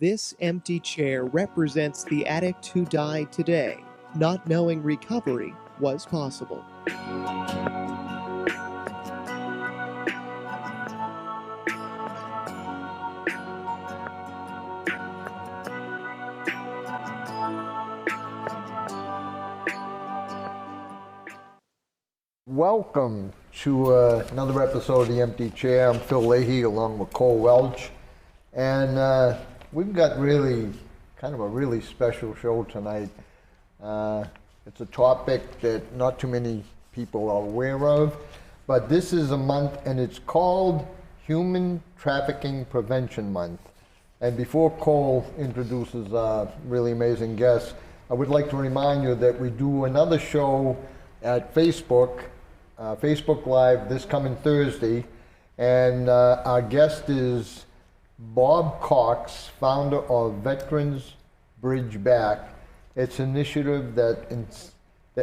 This empty chair represents the addict who died today, not knowing recovery was possible. Welcome to another episode of The Empty Chair. I'm Phil Lahey along with Welch. And we've got kind of a really special show tonight. It's a topic that not too many people are aware of, but this is a month and it's called Human Trafficking Prevention Month. And before Cole introduces our really amazing guest, I would like to remind you that we do another show at Facebook Live this coming Thursday, and our guest is Bob Cox, founder of Veterans Bridge Back. It's an initiative that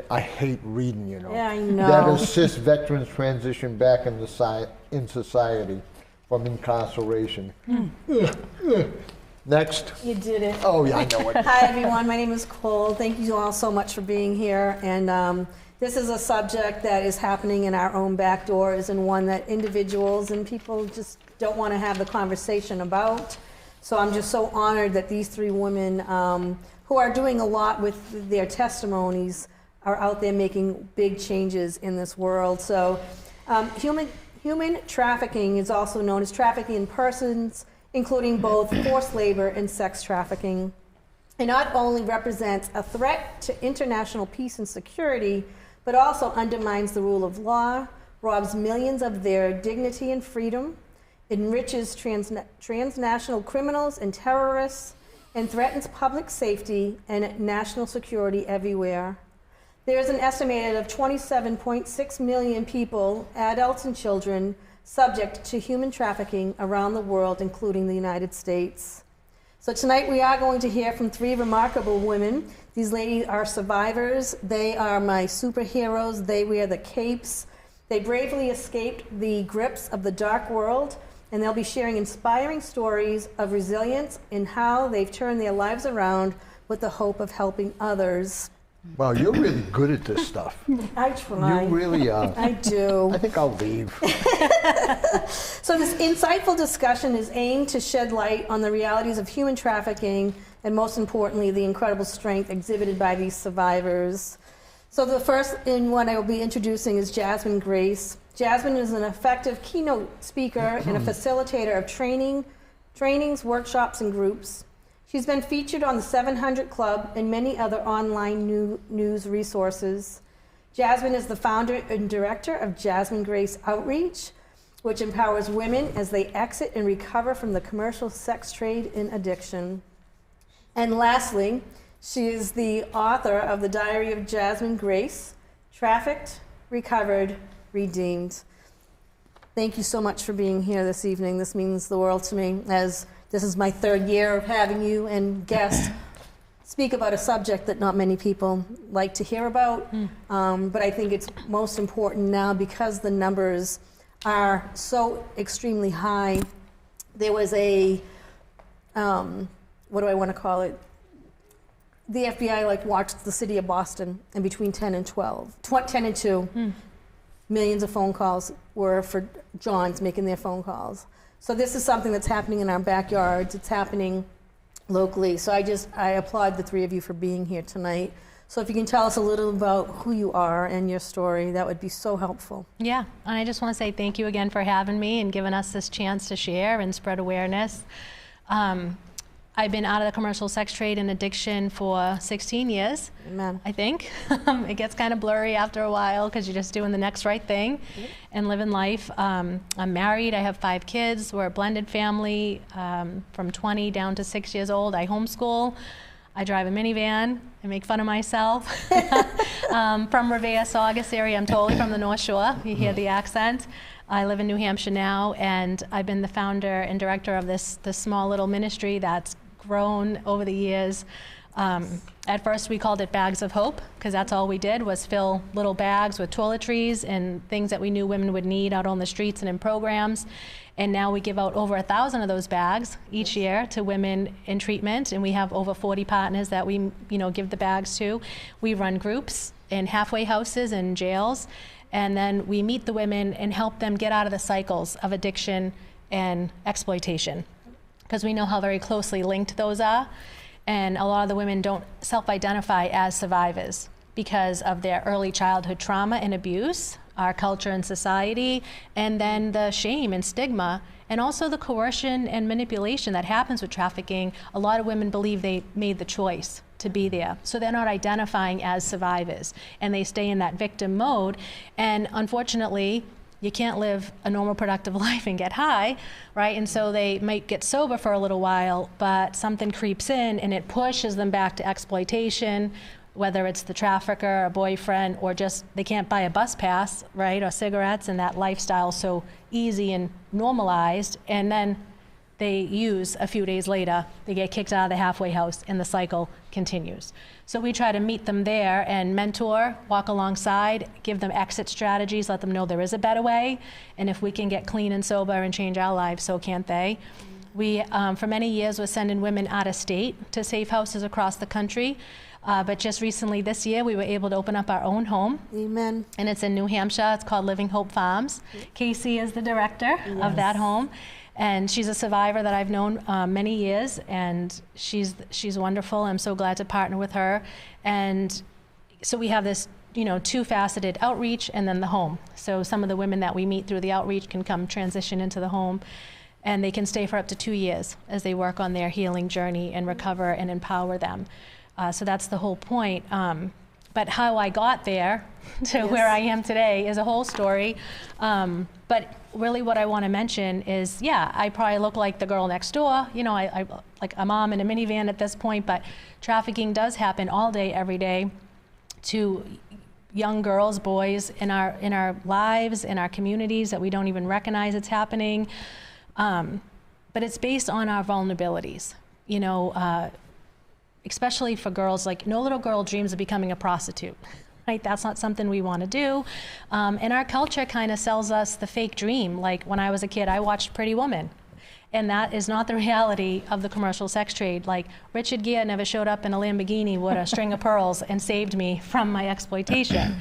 I hate reading, you know. Yeah, I know. That assists veterans transition back in society from incarceration. Next. You did it. Oh yeah, I know it. Hi everyone, my name is Cole. Thank you all so much for being here. And this is a subject that is happening in our own back doors, and one that individuals and people just don't want to have the conversation about. So I'm just so honored that these three women who are doing a lot with their testimonies are out there making big changes in this world. So human trafficking is also known as trafficking in persons, including both forced labor and sex trafficking. It not only represents a threat to international peace and security, but also undermines the rule of law, robs millions of their dignity and freedom, enriches transnational criminals and terrorists, and threatens public safety and national security everywhere. There is an estimated of 27.6 million people, adults and children, subject to human trafficking around the world, including the United States. So tonight we are going to hear from three remarkable women. These ladies are survivors. They are my superheroes. They wear the capes. They bravely escaped the grips of the dark world, and they'll be sharing inspiring stories of resilience and how they've turned their lives around with the hope of helping others. Wow, you're really good at this stuff. I try. You really are. I do. I think I'll leave. So this insightful discussion is aimed to shed light on the realities of human trafficking, and most importantly, the incredible strength exhibited by these survivors. So the first one I will be introducing is Jasmine Grace. Jasmine is an effective keynote speaker and a facilitator of trainings, workshops, and groups. She's been featured on the 700 Club and many other online news resources. Jasmine is the founder and director of Jasmine Grace Outreach, which empowers women as they exit and recover from the commercial sex trade and addiction. And lastly, she is the author of the Diary of Jasmine Grace, Trafficked, Recovered, Redeemed. Thank you so much for being here this evening. This means the world to me, as this is my third year of having you and guests speak about a subject that not many people like to hear about. But I think it's most important now because the numbers are so extremely high. There was a, what do I want to call it? The FBI watched the city of Boston, and between 10 and 2, millions of phone calls were for Johns making their phone calls. So this is something that's happening in our backyards. It's happening locally. So I applaud the three of you for being here tonight. So if you can tell us a little about who you are and your story, that would be so helpful. Yeah, and I just want to say thank you again for having me and giving us this chance to share and spread awareness. I've been out of the commercial sex trade and addiction for 16 years, Amen. I think. It gets kind of blurry after a while because you're just doing the next right thing and living life. I'm married, I have 5 kids, we're a blended family from 20 down to 6 years old. I homeschool, I drive a minivan, I make fun of myself. From Revere, Saugus area, I'm totally from the North Shore, you hear the accent. I live in New Hampshire now, and I've been the founder and director of this small little ministry that's grown over the years. At first we called it Bags of Hope, because that's all we did was fill little bags with toiletries and things that we knew women would need out on the streets and in programs. And now we give out over 1,000 of those bags each year to women in treatment, and we have over 40 partners that we give the bags to. We run groups in halfway houses and jails, and then we meet the women and help them get out of the cycles of addiction and exploitation, because we know how very closely linked those are. And a lot of the women don't self-identify as survivors because of their early childhood trauma and abuse, our culture and society, and then the shame and stigma, and also the coercion and manipulation that happens with trafficking. A lot of women believe they made the choice to be there, so they're not identifying as survivors, and they stay in that victim mode. And unfortunately, you can't live a normal, productive life and get high, right? And so they might get sober for a little while, but something creeps in and it pushes them back to exploitation, whether it's the trafficker, a boyfriend, or just they can't buy a bus pass, right, or cigarettes, and that lifestyle so easy and normalized, and then they use a few days later, they get kicked out of the halfway house, and the cycle continues. So we try to meet them there and mentor, walk alongside, give them exit strategies, let them know there is a better way, and if we can get clean and sober and change our lives, so can't they? We, for many years, was sending women out of state to safe houses across the country. But just recently this year, we were able to open up our own home. Amen. And it's in New Hampshire. It's called Living Hope Farms. Casey is the director of that home. And she's a survivor that I've known many years, and she's wonderful. I'm so glad to partner with her. And so we have this, two-faceted outreach and then the home. So some of the women that we meet through the outreach can come transition into the home, and they can stay for up to 2 years as they work on their healing journey and recover and empower them. So that's the whole point. But how I got there to where I am today is a whole story. But really what I want to mention is, I probably look like the girl next door. I like a mom in a minivan at this point, but trafficking does happen all day, every day to young girls, boys in our lives, in our communities that we don't even recognize it's happening. But it's based on our vulnerabilities, especially for girls. Like, no little girl dreams of becoming a prostitute, right? That's not something we want to do. And our culture kind of sells us the fake dream. Like, when I was a kid, I watched Pretty Woman. And that is not the reality of the commercial sex trade. Like, Richard Gere never showed up in a Lamborghini with a string of pearls and saved me from my exploitation.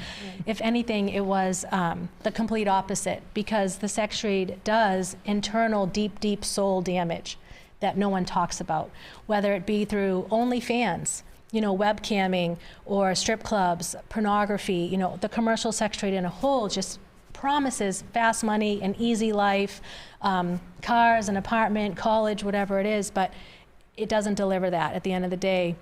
If anything, it was the complete opposite, because the sex trade does internal, deep, deep soul damage that no one talks about, whether it be through OnlyFans, webcamming, or strip clubs, pornography. The commercial sex trade in a whole just promises fast money, an easy life, cars, an apartment, college, whatever it is, but it doesn't deliver that. At the end of the day,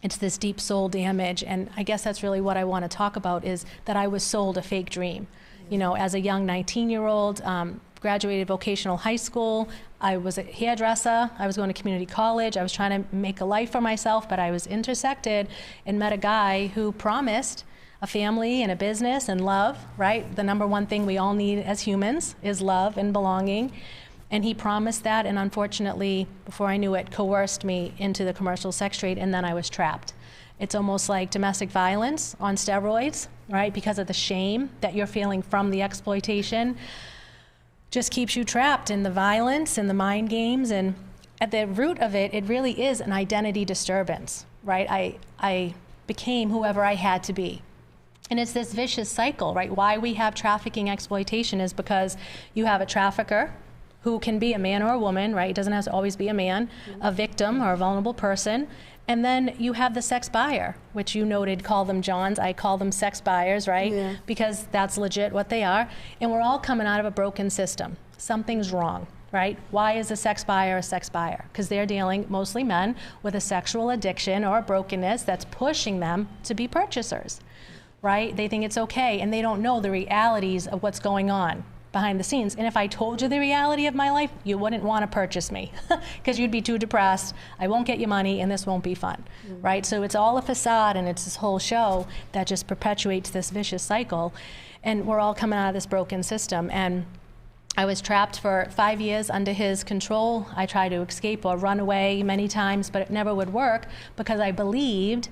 it's this deep soul damage. And I guess that's really what I want to talk about, is that I was sold a fake dream. As a young 19-year-old, graduated vocational high school. I was a hairdresser. I was going to community college. I was trying to make a life for myself, but I was intersected and met a guy who promised a family and a business and love, right? The number one thing we all need as humans is love and belonging. And he promised that, and unfortunately, before I knew it, coerced me into the commercial sex trade, and then I was trapped. It's almost like domestic violence on steroids, right? Because of the shame that you're feeling from the exploitation. Just keeps you trapped in the violence and the mind games. And at the root of it, it really is an identity disturbance, right? I became whoever I had to be. And it's this vicious cycle, right? Why we have trafficking exploitation is because you have a trafficker who can be a man or a woman, right? It doesn't have to always be a man, a victim or a vulnerable person. And then you have the sex buyer, which you noted, call them Johns. I call them sex buyers, right? Yeah. Because that's legit what they are. And we're all coming out of a broken system. Something's wrong, right? Why is a sex buyer a sex buyer? Because they're dealing, mostly men, with a sexual addiction or a brokenness that's pushing them to be purchasers, right? They think it's okay, and they don't know the realities of what's going on behind the scenes. And if I told you the reality of my life, you wouldn't want to purchase me because you'd be too depressed. I won't get you money, and this won't be fun, right? So it's all a facade, and it's this whole show that just perpetuates this vicious cycle. And we're all coming out of this broken system. And I was trapped for 5 years under his control. I tried to escape or run away many times, but it never would work because I believed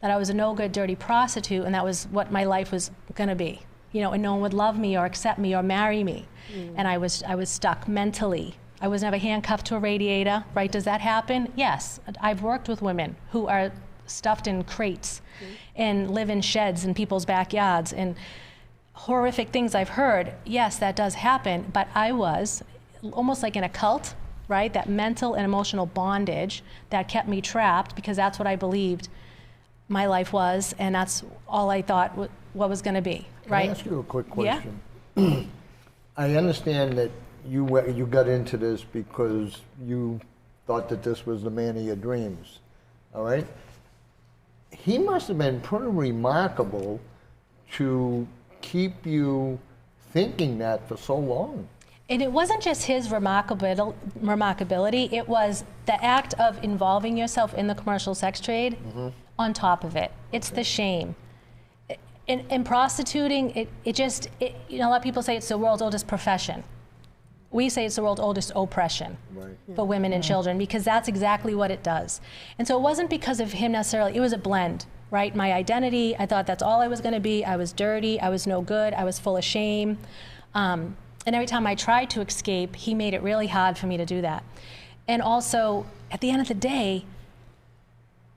that I was a no-good, dirty prostitute, and that was what my life was going to be. You know, and no one would love me or accept me or marry me. And I was stuck mentally. I was never handcuffed to a radiator, right? Does that happen? Yes. I've worked with women who are stuffed in crates and live in sheds in people's backyards, and horrific things I've heard. Yes, that does happen, but I was almost like in a cult, right? That mental and emotional bondage that kept me trapped because that's what I believed my life was, and that's all I thought what was going to be, right? Can I ask you a quick question? Yeah. I understand that you got into this because you thought that this was the man of your dreams, all right? He must have been pretty remarkable to keep you thinking that for so long. And it wasn't just his remarkability, it was the act of involving yourself in the commercial sex trade on top of it. It's the shame. In prostituting, you know, a lot of people say it's the world's oldest profession. We say it's the world's oldest oppression for women and children, because that's exactly what it does. And so it wasn't because of him necessarily, it was a blend, right? My identity, I thought that's all I was going to be. I was dirty, I was no good, I was full of shame. And every time I tried to escape, he made it really hard for me to do that. And also, at the end of the day,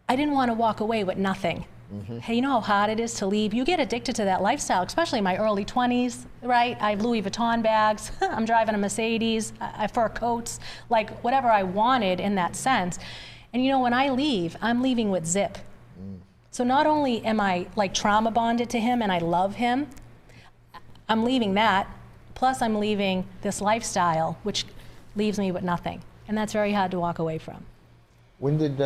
I didn't want to walk away with nothing. Hey, you know how hard it is to leave? You get addicted to that lifestyle, especially in my early 20s, right? I have Louis Vuitton bags, I'm driving a Mercedes, I have fur coats, like whatever I wanted in that sense. And you know, when I leave, I'm leaving with zip. So not only am I like trauma bonded to him and I love him, I'm leaving that, plus I'm leaving this lifestyle, which leaves me with nothing. And that's very hard to walk away from. When did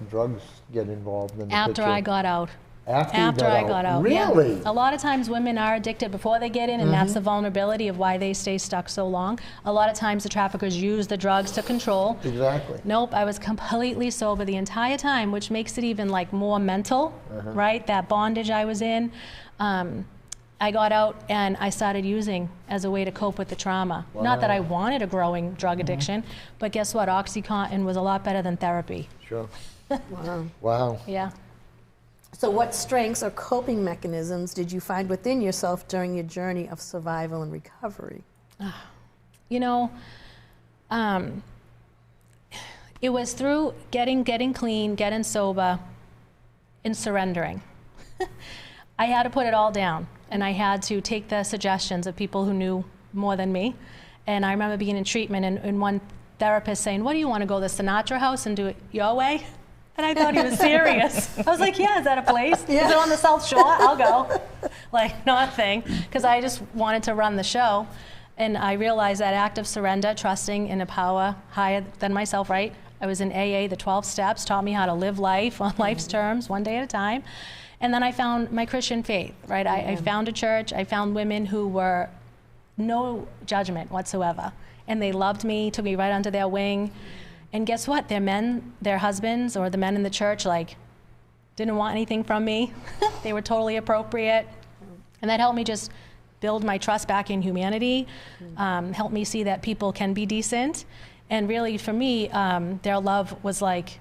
drugs get involved in the After picture? I got out. After I got out. Really? Yeah. A lot of times women are addicted before they get in, and that's the vulnerability of why they stay stuck so long. A lot of times the traffickers use the drugs to control. Exactly. Nope, I was completely sober the entire time, which makes it even like more mental, right? That bondage I was in. I got out and I started using as a way to cope with the trauma. Wow. Not that I wanted a growing drug addiction, but guess what? OxyContin was a lot better than therapy. Sure. Wow. Wow. Yeah. So what strengths or coping mechanisms did you find within yourself during your journey of survival and recovery? You know, it was through getting clean, getting sober, and surrendering. I had to put it all down, and I had to take the suggestions of people who knew more than me. And I remember being in treatment and one therapist saying, "What do you want to go to the Sinatra house and do it your way?" And I thought he was serious. I was like, "Yeah, is that a place? Yeah. Is it on the South Shore? I'll go." Like, not a thing, because I just wanted to run the show. And I realized that act of surrender, trusting in a power higher than myself, right? I was in AA, the 12 steps, taught me how to live life on life's terms, one day at a time. And then I found my Christian faith, right? I found a church, I found women who were no judgment whatsoever. And they loved me, took me right under their wing. And guess what? Their men, their husbands, or the men in the church, like, didn't want anything from me. They were totally appropriate. And that helped me just build my trust back in humanity, helped me see that people can be decent. And really, for me, their love was like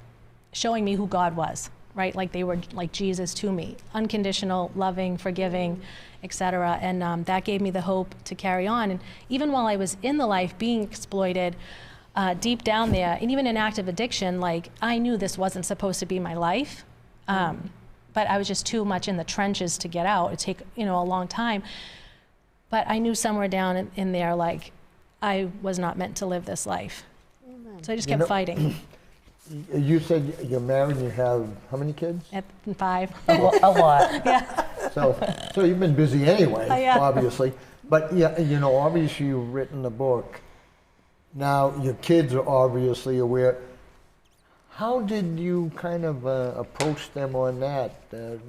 showing me who God was, right? Like they were like Jesus to me, unconditional, loving, forgiving, etc. And that gave me the hope to carry on. And even while I was in the life being exploited, deep down there, and even in active addiction, like I knew this wasn't supposed to be my life, but I was just too much in the trenches to get out. It'd take, you know, a long time. But I knew somewhere down in there, like I was not meant to live this life. Amen. So I just kept fighting. You said you're married and you have how many kids? At 5. A lot. Yeah. So you've been busy anyway, Yeah. obviously. But yeah, you know, obviously you've written a book. Now your kids are obviously aware. How did you kind of approach them on that?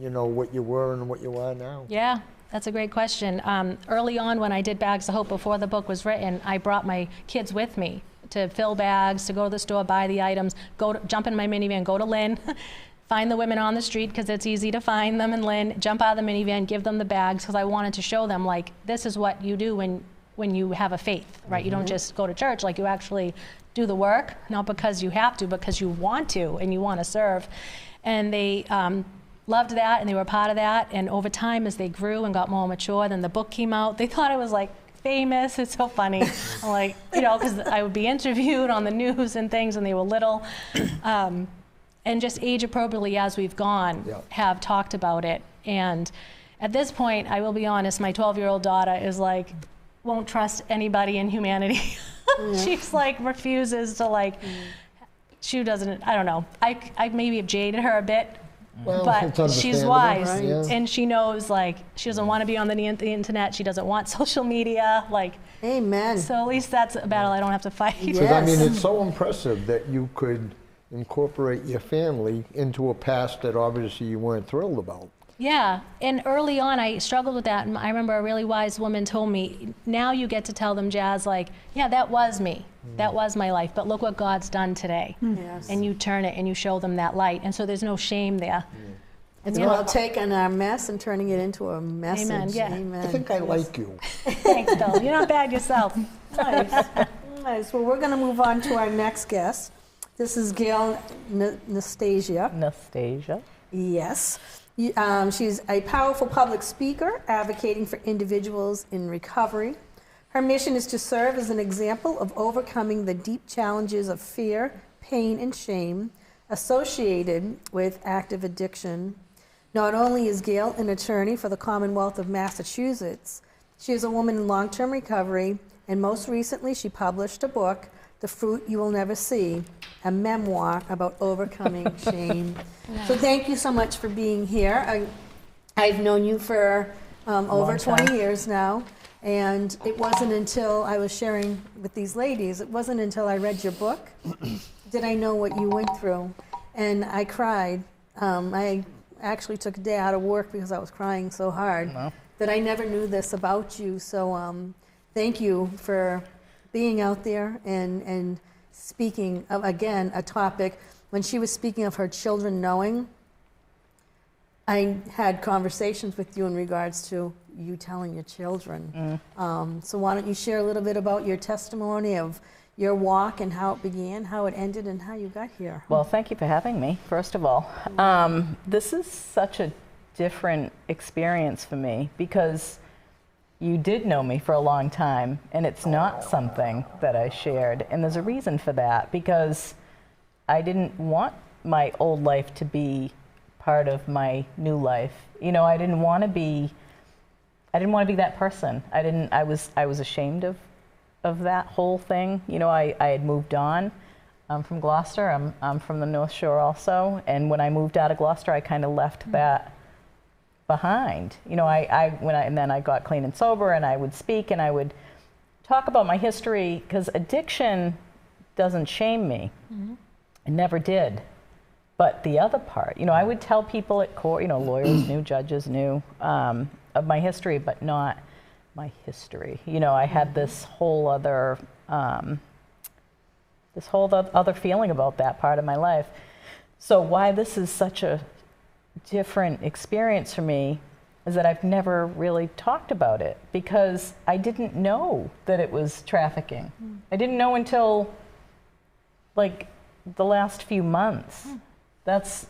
You know, what you were and what you are now? Yeah, that's a great question. Early on when I did Bags of Hope, before the book was written, I brought my kids with me to fill bags, to go to the store, buy the items, jump in my minivan, go to Lynn, find the women on the street because it's easy to find them in Lynn, jump out of the minivan, give them the bags, because I wanted to show them, like, this is what you do when when you have a faith, right? You don't just go to church, like you actually do the work, not because you have to, but because you want to and you want to serve. And they loved that, and they were part of that. And over time, as they grew and got more mature, then the book came out. They thought I was like famous. It's so funny. I'm like, you know, because I would be interviewed on the news and things when they were little. And just age appropriately as we've gone, have talked about it. And at this point, I will be honest, my 12-year-old daughter is like, won't trust anybody in humanity. She's like, refuses to like, she doesn't, I don't know. I maybe have jaded her a bit, Well, but she's wise. right? Yeah. And she knows like, she doesn't want to be on the internet. She doesn't want social media. Like, Amen. so at least that's a battle I don't have to fight. Because I mean, Yes. it's so impressive that you could incorporate your family into a past that obviously you weren't thrilled about. Yeah, and early on I struggled with that, and I remember a really wise woman told me, now you get to tell them, Jazz, like, yeah, that was me, that was my life, but look what God's done today. Yes. And you turn it and you show them that light, and so there's no shame there. It's about taking our mess and turning it into a message. Amen, yeah. Amen. I think I like you. Thanks, Bill. You're not bad yourself. Nice. Nice. Well, we're going to move on to our next guest. This is Gail Nastasia. Nastasia. Yes. She's a powerful public speaker advocating for individuals in recovery. Her mission is to serve as an example of overcoming the deep challenges of fear, pain, and shame associated with active addiction. Not only is Gail an attorney for the Commonwealth of Massachusetts, she is a woman in long-term recovery, and most recently she published a book, The Fruit You Will Never See, a memoir about overcoming shame. So thank you so much for being here. I've known you for over 20 years now, and it wasn't until I was sharing with these ladies, it wasn't until I read your book did I know what you went through. And I cried. I actually took a day out of work because I was crying so hard that I never knew this about you. So thank you for being out there and speaking of, again, a topic. When she was speaking of her children knowing, I had conversations with you in regards to you telling your children. So why don't you share a little bit about your testimony of your walk and how it began, how it ended, and how you got here. Well, thank you for having me, first of all. This is such a different experience for me because you did know me for a long time, and it's not something that I shared. And there's a reason for that, because I didn't want my old life to be part of my new life. You know, I didn't want to be that person. I was ashamed of that whole thing. You know, I had moved on. I'm from Gloucester. I'm from the North Shore also. And when I moved out of Gloucester, I kind of left that behind. You know, and then I got clean and sober, and I would speak and I would talk about my history, because addiction doesn't shame me. It never did. But the other part, you know, I would tell people at court, you know, lawyers knew, judges knew of my history, but not my history. You know, I had this whole other feeling about that part of my life. So why this is such a different experience for me is that I've never really talked about it, because I didn't know that it was trafficking. I didn't know until like the last few months. That's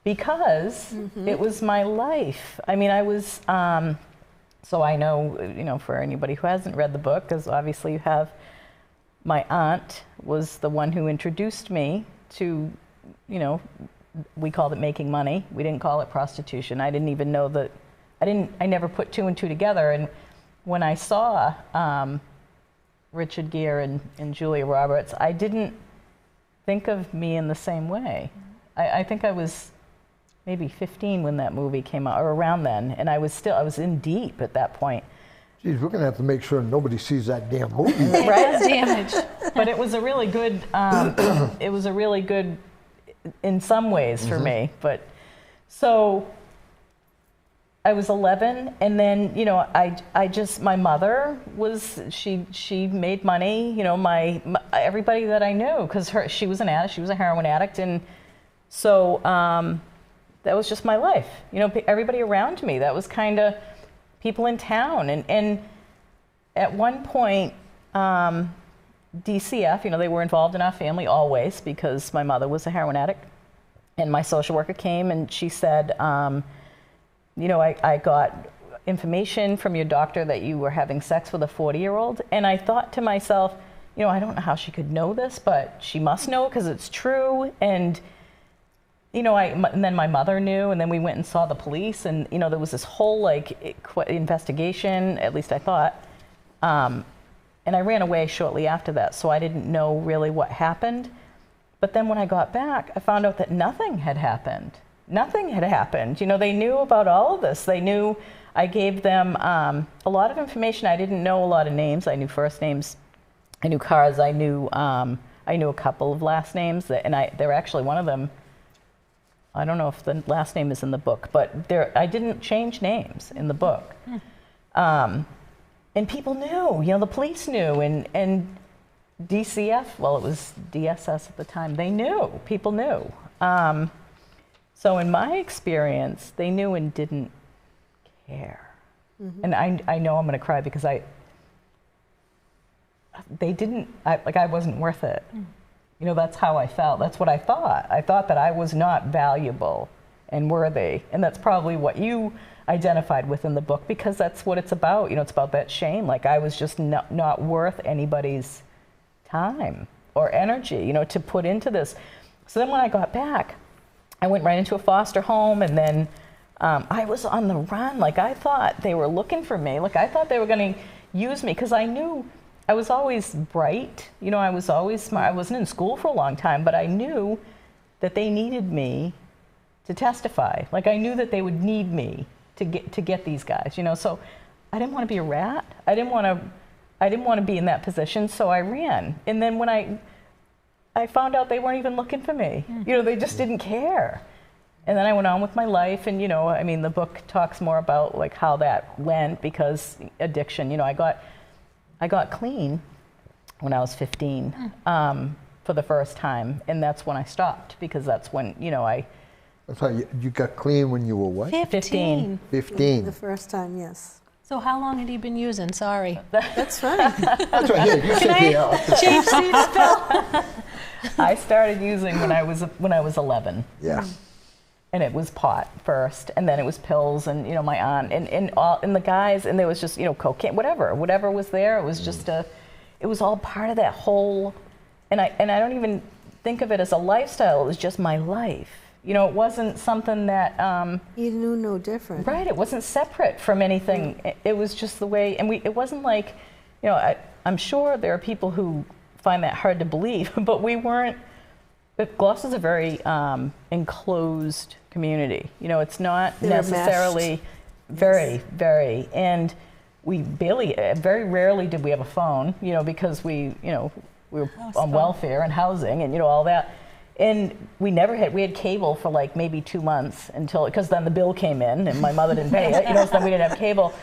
because it was my life. I mean, I was, so I know, you know, for anybody who hasn't read the book, because obviously you have, my aunt was the one who introduced me to, you know, we called it making money. We didn't call it prostitution. I didn't even know that, I never put two and two together. And when I saw Richard Gere and Julia Roberts, I didn't think of me in the same way. I think I was maybe 15 when that movie came out, or around then, and I was in deep at that point. Geez, we're gonna have to make sure nobody sees that damn movie. Right? Damage. But it was a really good, in some ways for me. But so I was 11, and then, you know, I just, my mother was, she made money, you know, my everybody that I knew, because she was an addict, she was a heroin addict, and so that was just my life. You know, everybody around me, that was kind of people in town, and at one point, DCF, they were involved in our family always because my mother was a heroin addict. And my social worker came and she said, I got information from your doctor that you were having sex with a 40-year-old. And I thought to myself, I don't know how she could know this, but she must know because it's true. And, and then my mother knew, and then we went and saw the police, and, there was this whole, investigation, at least I thought. And I ran away shortly after that, so I didn't know really what happened. But then when I got back, I found out that nothing had happened. Nothing had happened. They knew about all of this. They knew I gave them a lot of information. I didn't know a lot of names. I knew first names. I knew cars. I knew a couple of last names. They're actually one of them. I don't know if the last name is in the book, but I didn't change names in the book. And people knew, the police knew, and DCF, well, it was DSS at the time, they knew, people knew. So in my experience, they knew and didn't care. Mm-hmm. And I know I'm going to cry because I wasn't worth it. That's how I felt. That's what I thought. I thought that I was not valuable and worthy. And that's probably what you identified with in the book, because that's what it's about. It's about that shame. I was just not worth anybody's time or energy, to put into this. So then when I got back, I went right into a foster home, and then I was on the run. I thought they were looking for me. I thought they were going to use me because I knew I was always bright. I was always smart. I wasn't in school for a long time, but I knew that they needed me to testify. I knew that they would need me to get these guys, So I didn't want to be a rat. I didn't want to be in that position, so I ran. And then when I found out they weren't even looking for me. They just didn't care. And then I went on with my life, and the book talks more about how that went, because addiction. I got clean when I was 15 for the first time, and that's when I stopped, because that's when I'm sorry, you got clean when you were what? 15. 15. The first time, yes. So how long had you been using? Sorry. That's fine. That's right. Here, you sit here. Change seats, Bill. I started using when I was 11. Yeah. And it was pot first, and then it was pills, and my aunt, and the guys, and there was just cocaine, whatever was there. It was just it was all part of that whole, and I don't even think of it as a lifestyle. It was just my life. It wasn't something that you knew no different. Right. It wasn't separate from anything. It was just the way, and it wasn't like, I'm sure there are people who find that hard to believe, but we weren't. But Gloucester's a very enclosed community. It's not necessarily very, and we very rarely did we have a phone, because we were on welfare and housing and all that. And we had cable for maybe 2 months because then the bill came in and my mother didn't pay it, so then we didn't have cable.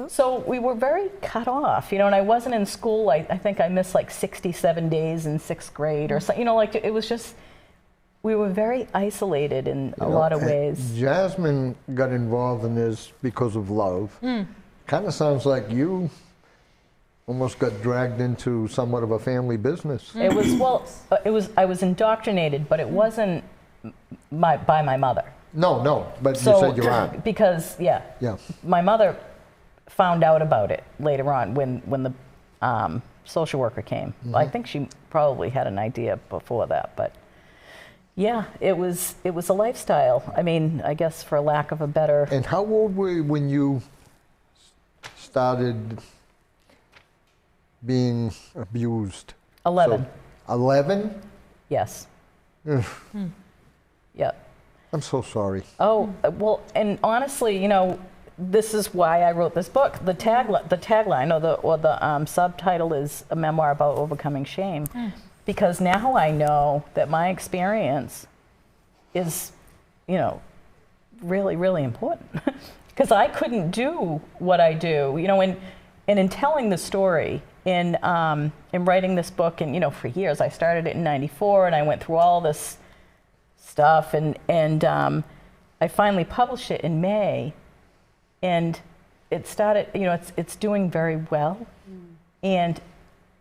So we were very cut off, and I wasn't in school. I think I missed 67 days in 6th grade or something, it was just, we were very isolated in a lot of ways. Jasmine got involved in this because of love. Kind of sounds like you almost got dragged into somewhat of a family business. It was, I was indoctrinated, but it wasn't by my mother. No, but you said your aunt. Because, my mother found out about it later on when the social worker came. Mm-hmm. I think she probably had an idea before that, but yeah, it was a lifestyle. I guess for lack of a better. And how old were you when you started being abused? 11. So, 11? Yes. Yeah. I'm so sorry. Oh, well, and honestly, this is why I wrote this book. The tagline or the subtitle is A Memoir About Overcoming Shame. Because now I know that my experience is, really, really important. Because I couldn't do what I do, and in telling the story, in writing this book, and for years, I started it in '94, and I went through all this stuff, and I finally published it in May, and it started, it's doing very well. And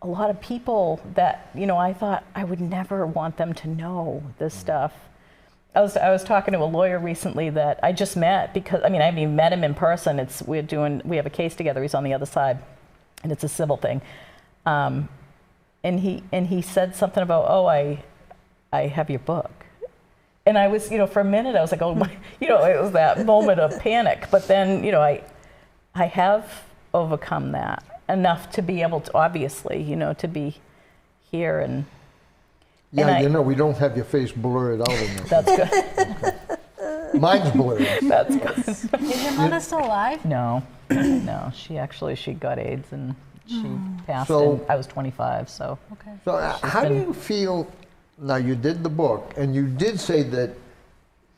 a lot of people that, you know, I thought I would never want them to know this stuff. I was talking to a lawyer recently that I just met because, I mean, I haven't even met him in person. We have a case together. He's on the other side, and it's a civil thing. And he said something about, oh, I have your book. And I was, you know, for a minute I was like, oh my, you know, it was that moment of panic. But then, you know, I have overcome that enough to be able to, obviously, you know, to be here and. Yeah, you know, we don't have your face blurred out in there. That's good. Okay. Mine's blurred. That's good. Is your mother still alive? No, no. She got AIDS and she passed. So- And I was 25, so. Okay. So how do you feel, now you did the book, and you did say that,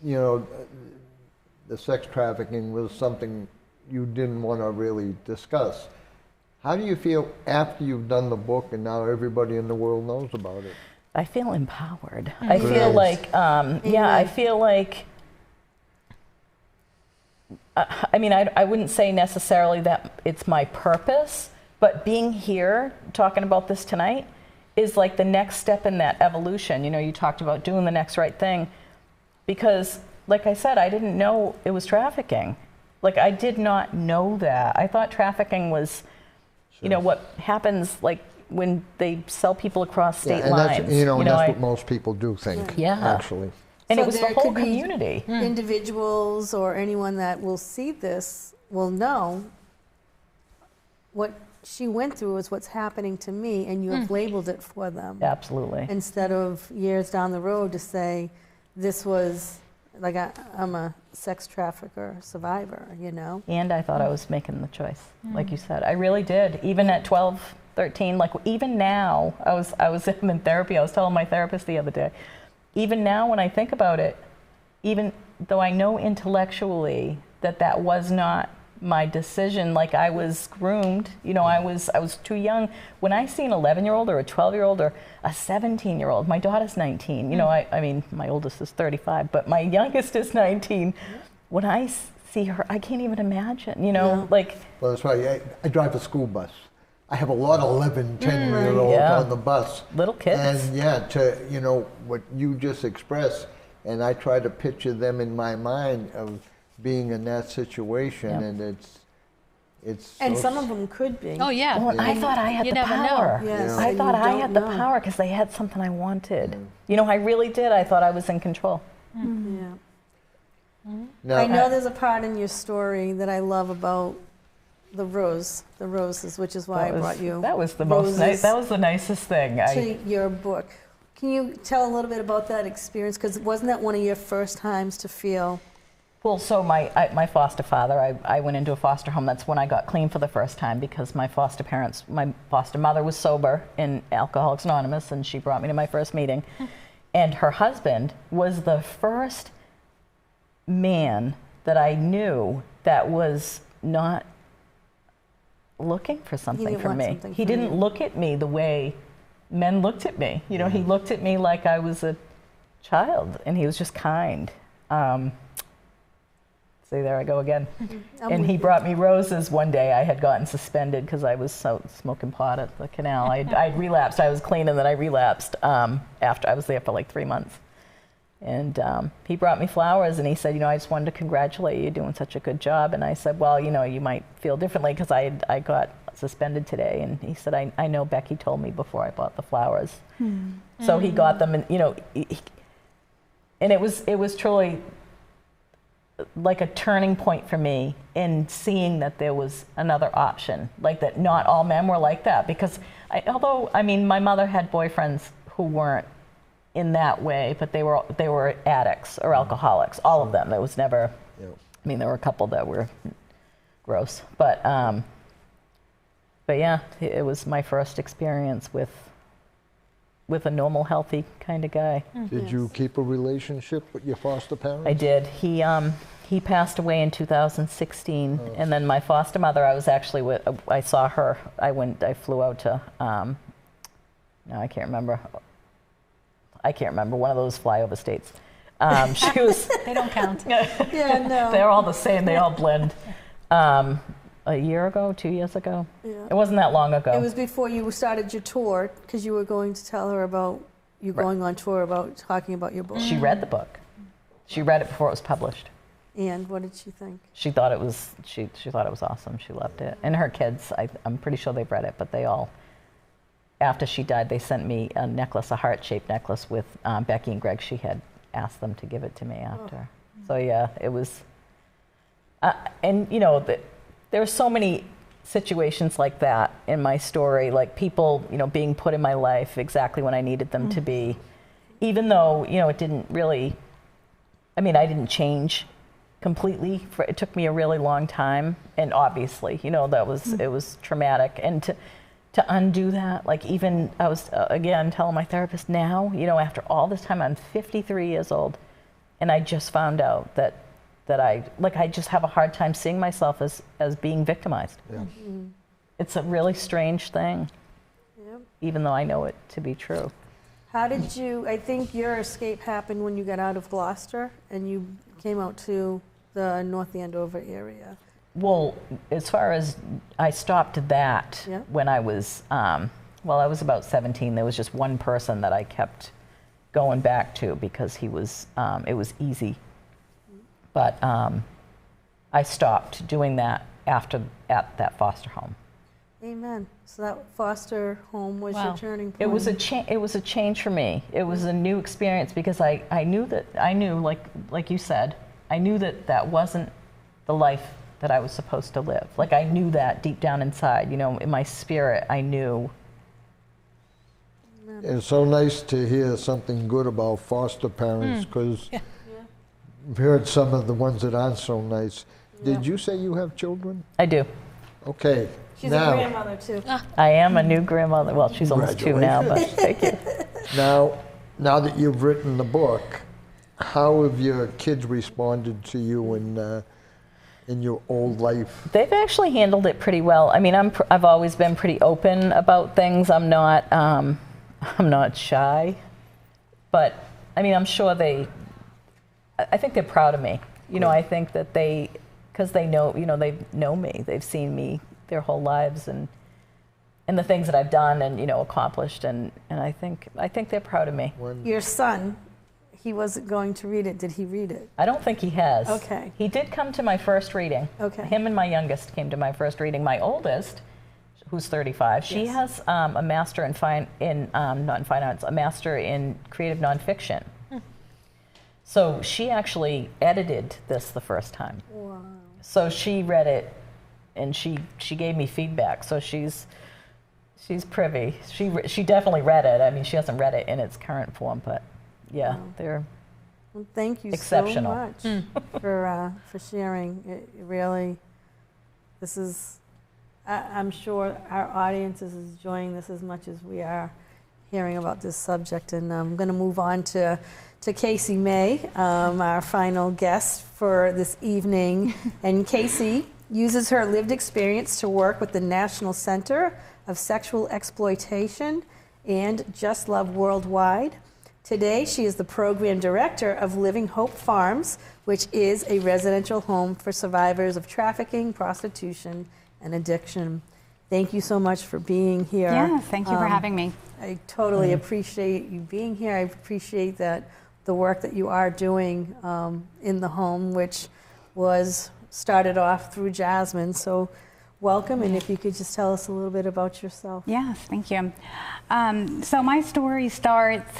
you know, the sex trafficking was something you didn't want to really discuss. How do you feel after you've done the book and now everybody in the world knows about it? I feel empowered. I feel like, I feel like, I mean, I wouldn't say necessarily that it's my purpose, but being here talking about this tonight is like the next step in that evolution. You know, you talked about doing the next right thing because, like I said, I didn't know it was trafficking. Like, I did not know that. I thought trafficking was, you know, what happens, like, when they sell people across state lines. That's, you know, and that's what most people do think, actually. And So it was the there whole could be community. Individuals or anyone that will see this will know what she went through is what's happening to me, and you have labeled it for them. Absolutely. Instead of years down the road to say, this was, like, I'm a sex trafficker survivor, you know? And I thought I was making the choice, like you said. I really did. Even at 12, 13, like even now, I was in therapy. I was telling my therapist the other day, even now when I think about it, even though I know intellectually that that was not my decision, like I was groomed, you know, I was too young. When I see an 11-year-old or a 12-year-old or a 17-year-old, my daughter's 19, you know, I mean, my oldest is 35, but my youngest is 19. When I see her, I can't even imagine, you know, like. Well, that's right. I drive a school bus. I have a lot of 11, 10-year-olds on the bus. Little kids. And to, you know, what you just expressed, and I try to picture them in my mind of being in that situation, and it's And so some of them could be. Oh, yeah. Well, I thought I had You the never know. power. Yes, I and thought you I don't had the know. power because they had something I wanted. You know, I really did. I thought I was in control. Yeah. Now, I know there's a part in your story that I love about the roses, which is why I brought you. That was the most nice. That was the nicest thing. To your book. Can you tell a little bit about that experience? Because wasn't that one of your first times to feel? Well, so my foster father, I went into a foster home. That's when I got clean for the first time because my foster mother was sober in Alcoholics Anonymous, and she brought me to my first meeting. And her husband was the first man that I knew that was not looking for something from me. He didn't look at me the way men looked at me. You know, he looked at me like I was a child, and he was just kind. See, there I go again. And he brought me roses one day. I had gotten suspended because I was smoking pot at the canal. I'd relapsed. I was clean, and then I relapsed after I was there for like 3 months. And he brought me flowers, and he said, you know, I just wanted to congratulate you. You're doing such a good job. And I said, well, you know, you might feel differently because I got suspended today. And he said, I know Becky told me before I bought the flowers. So he got them, and, you know, and it was truly like a turning point for me in seeing that there was another option, like that not all men were like that. Because although, I mean, my mother had boyfriends who weren't in that way, but they were addicts or alcoholics, all of them. There was never, I mean, there were a couple that were gross, but yeah, it was my first experience with a normal, healthy kind of guy. Did you keep a relationship with your foster parents? I did. He passed away in 2016, and then my foster mother, I was actually with. I saw her. I flew out to. No, I can't remember. One of those flyover states. She was. They don't count. Yeah, no. They're all the same. They all blend. a year ago, 2 years ago. Yeah. It wasn't that long ago. It was before you started your tour, because you were going to tell her about you going on tour about talking about your book. She read the book. She read it before it was published. And what did she think? She thought it was she thought it was awesome. She loved it. And her kids, I'm pretty sure they've read it, but they all, after she died, they sent me a necklace, a heart-shaped necklace with Becky and Greg. She had asked them to give it to me after. So yeah, it was. And you know, there are so many situations like that in my story, like people, you know, being put in my life exactly when I needed them to be, even though, you know, it didn't really. I mean, I didn't change completely. It took me a really long time, and obviously, you know, that was it was traumatic. And to undo that, like even I was again telling my therapist now, you know, after all this time, I'm 53 years old, and I just found out that I just have a hard time seeing myself as being victimized. Yeah. It's a really strange thing, Yep. even though I know it to be true. How did you, I think your escape happened when you got out of Gloucester and you came out to the North Andover area. Well, as far as I stopped that Yeah. when I was, I was about 17. There was just one person that I kept going back to because he was, it was easy. But I stopped doing that at that foster home. Amen. So that foster home was your Wow. turning point. It was a change for me. It was a new experience because I knew like you said, I knew that wasn't the life that I was supposed to live. Like I knew that deep down inside, you know, in my spirit, I knew. It's so nice to hear something good about foster parents, because I've heard some of the ones that aren't so nice. Did you say you have children? I do. Okay. She's now, a grandmother too. I am a new grandmother. Well, she's almost 2 now, but thank you. now that you've written the book, how have your kids responded to you in your old life? They've actually handled it pretty well. I mean, I've always been pretty open about things. I'm not shy, but I mean, I'm sure I think they're proud of me. You know, I think that because they know, you know, they know me. They've seen me their whole lives and the things that I've done and, you know, accomplished. And I think they're proud of me. Your son, he wasn't going to read it. Did he read it? I don't think he has. Okay. He did come to my first reading. Okay. Him and my youngest came to my first reading. My oldest, who's 35, she has a master a master in creative nonfiction. So she actually edited this the first time. Wow. So she read it, and she gave me feedback. So she's privy. She definitely read it. I mean, she hasn't read it in its current form, but yeah, they're Well, thank you exceptional. so much for sharing. It really, this is, I'm sure our audience is enjoying this as much as we are hearing about this subject. And I'm going to move on to Casey May, our final guest for this evening. And Casey uses her lived experience to work with the National Center of Sexual Exploitation and Just Love Worldwide. Today, she is the program director of Living Hope Farms, which is a residential home for survivors of trafficking, prostitution, and addiction. Thank you so much for being here. Yeah, thank you for having me. I totally appreciate you being here. I appreciate that the work that you are doing in the home, which was started off through Jasmine. So welcome, and if you could just tell us a little bit about yourself. Yes, thank you. So my story starts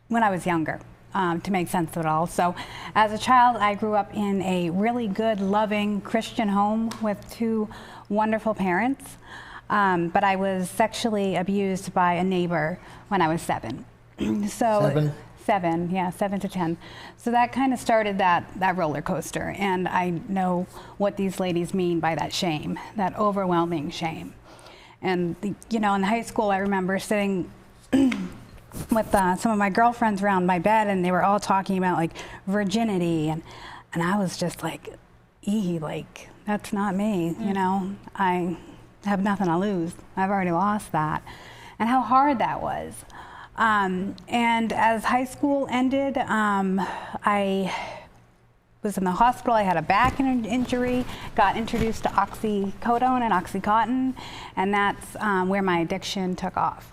when I was younger, to make sense of it all. So as a child, I grew up in a really good, loving Christian home with 2 wonderful parents. But I was sexually abused by a neighbor when I was 7. So 7 to 10. So that kind of started that roller coaster. And I know what these ladies mean by that shame, that overwhelming shame. And, you know, in high school, I remember sitting with some of my girlfriends around my bed, and they were all talking about, like, virginity. And I was just like, like, that's not me, you know? I have nothing to lose. I've already lost that. And how hard that was. And as high school ended, I was in the hospital. I had a back injury, got introduced to oxycodone and Oxycontin, and that's where my addiction took off.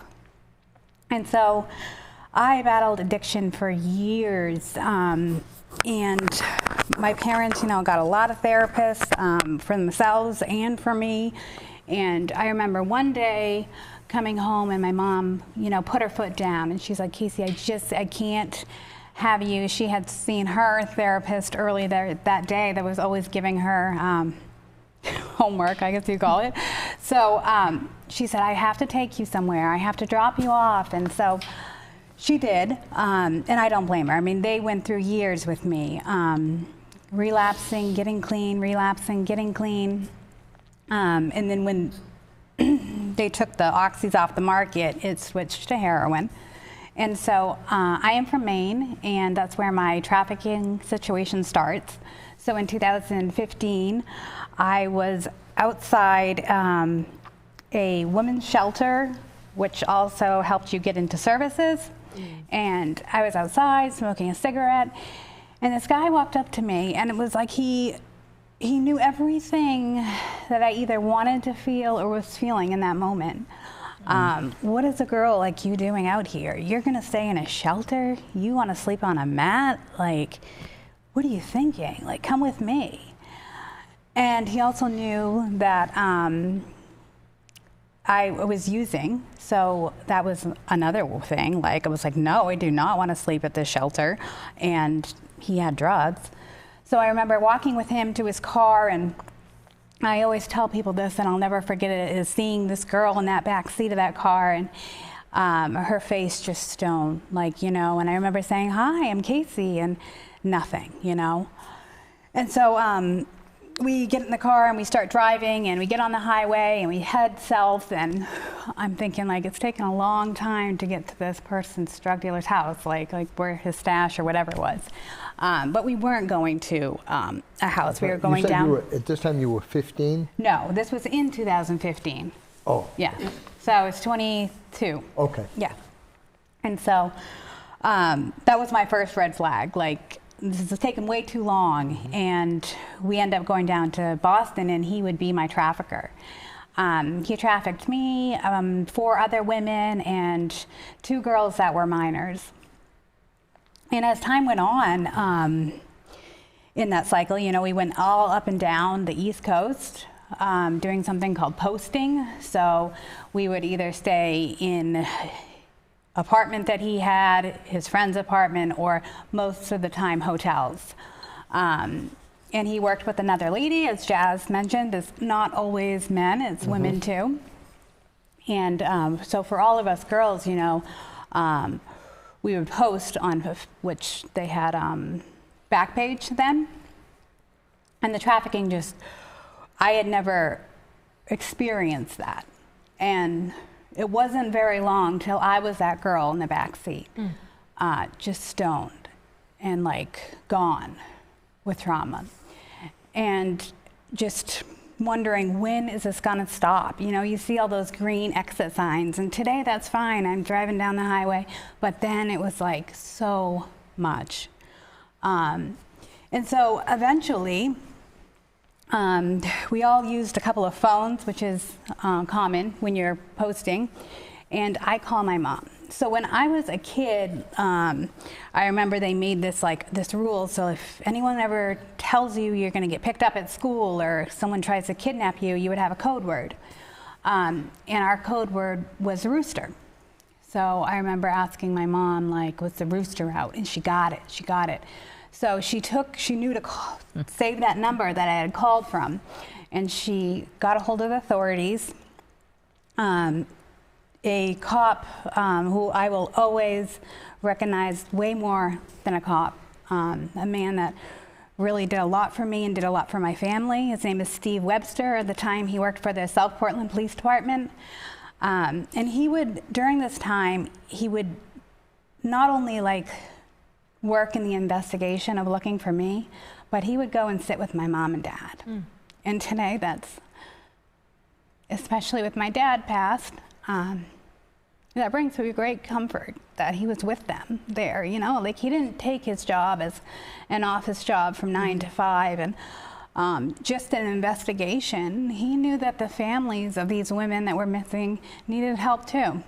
And so I battled addiction for years, and my parents, got a lot of therapists for themselves and for me. And I remember one day coming home and my mom, put her foot down, and she's like, Casey, I can't have you. She had seen her therapist earlier that day that was always giving her homework, I guess you call it. So she said, I have to take you somewhere. I have to drop you off. And so she did, and I don't blame her. I mean, they went through years with me, relapsing, getting clean, relapsing, getting clean. And then when they took the oxys off the market, it switched to heroin. And so I am from Maine, and that's where my trafficking situation starts. So in 2015, I was outside a women's shelter, which also helped you get into services. And I was outside smoking a cigarette, and this guy walked up to me, and it was like he knew everything that I either wanted to feel or was feeling in that moment. What is a girl like you doing out here? You're gonna stay in a shelter? You wanna sleep on a mat? Like, what are you thinking? Like, come with me. And he also knew that I was using, so that was another thing. Like, I was like, no, I do not wanna sleep at this shelter. And he had drugs. So I remember walking with him to his car, and I always tell people this, and I'll never forget it, is seeing this girl in that back seat of that car, and her face just stone, like, and I remember saying, hi, I'm Casey, and nothing, And so we get in the car and we start driving, and we get on the highway and we head south, and I'm thinking, like, it's taken a long time to get to this person's drug dealer's house, like where his stash or whatever it was. But we weren't going to a house. We were going down. At this time you were 15? No, this was in 2015. Oh. Yeah. So I was 22. Okay. Yeah. And so that was my first red flag. Like, this is taking way too long. And we end up going down to Boston, and he would be my trafficker. He trafficked me, 4 other women, and 2 girls that were minors. And as time went on in that cycle, we went all up and down the East Coast doing something called posting. So we would either stay in apartment that he had, his friend's apartment, or most of the time hotels. And he worked with another lady, as Jazz mentioned. It's not always men, it's women too. And so for all of us girls, we would post on which they had Backpage then. And the trafficking I had never experienced that. And it wasn't very long till I was that girl in the back seat, just stoned and like gone with trauma. And just wondering, when is this gonna stop? You see all those green exit signs, and today that's fine, I'm driving down the highway, but then it was like so much. And so eventually, we all used a couple of phones, which is common when you're posting, and I call my mom. So when I was a kid, I remember they made this rule, so if anyone ever tells you you're gonna get picked up at school or someone tries to kidnap you, you would have a code word. And our code word was rooster. So I remember asking my mom, like, was the rooster out? And she got it. So she knew to save that number that I had called from, and she got a hold of the authorities. A cop who I will always recognize way more than a cop, a man that really did a lot for me and did a lot for my family. His name is Steve Webster. At the time, he worked for the South Portland Police Department. And he would, during this time, he would not only work in the investigation of looking for me, but he would go and sit with my mom and dad. And today, that's, especially with my dad passed, that brings me great comfort that he was with them there, you know, like he didn't take his job as an office job from 9 to 5 and just an investigation. He knew that the families of these women that were missing needed help too.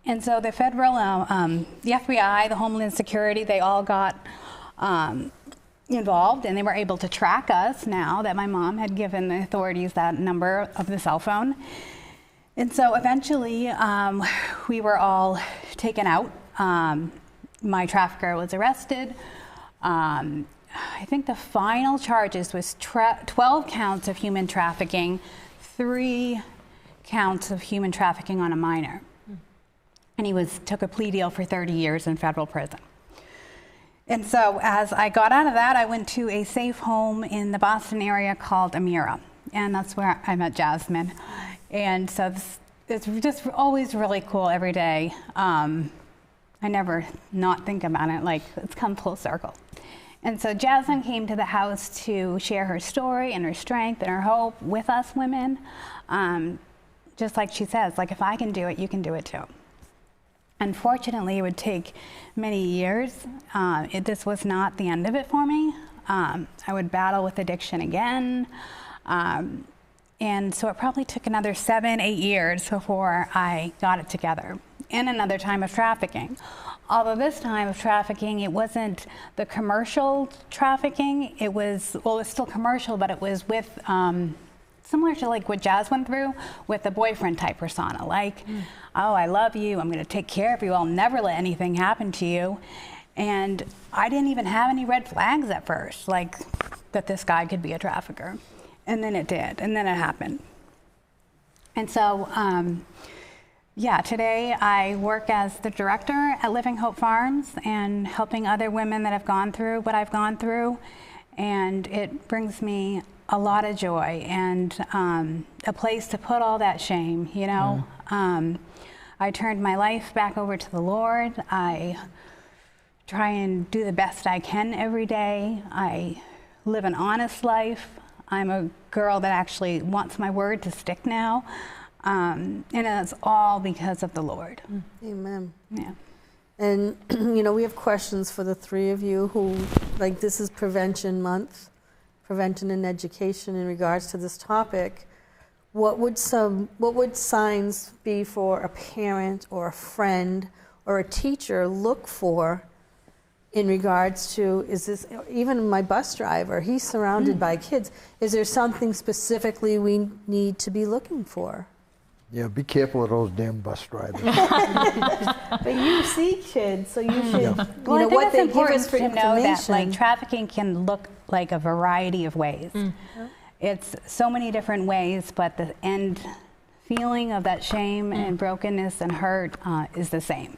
And so the federal, the FBI, the Homeland Security, they all got involved, and they were able to track us now that my mom had given the authorities that number of the cell phone. And so eventually we were all taken out. My trafficker was arrested. I think the final charges was 12 counts of human trafficking, 3 counts of human trafficking on a minor. And he took a plea deal for 30 years in federal prison. And so as I got out of that, I went to a safe home in the Boston area called Amira. And that's where I met Jasmine. And so it's just always really cool every day. I never not think about it, like it's come full circle. And so Jasmine came to the house to share her story and her strength and her hope with us women. Just like she says, like if I can do it, you can do it too. Unfortunately, it would take many years. This was not the end of it for me. I would battle with addiction again. And so it probably took another 7, 8 years before I got it together. And another time of trafficking. Although this time of trafficking, it wasn't the commercial trafficking. It was, well, it was still commercial, but it was with, similar to like what Jazz went through with the boyfriend type persona. Like, oh, I love you, I'm gonna take care of you, I'll never let anything happen to you. And I didn't even have any red flags at first, like that this guy could be a trafficker. And then it did, and then it happened. And so, yeah, today I work as the director at Living Hope Farms and helping other women that have gone through what I've gone through. And it brings me a lot of joy and a place to put all that shame, you know. I turned my life back over to the Lord. I try and do the best I can every day. I live an honest life. I'm a girl that actually wants my word to stick now. And it's all because of the Lord. Amen. Yeah. And, you know, we have questions for the 3 of you who, like, this is Prevention Month, prevention and education in regards to this topic. What would signs be for a parent or a friend or a teacher look for in regards to, is this, even my bus driver, he's surrounded by kids. Is there something specifically we need to be looking for? Yeah, be careful of those damn bus drivers. But you see kids, so you should, you Well, know, I think what it's they give us important for to know that information. like trafficking can look like a variety of ways. It's so many different ways, but the end feeling of that shame and brokenness and hurt is the same.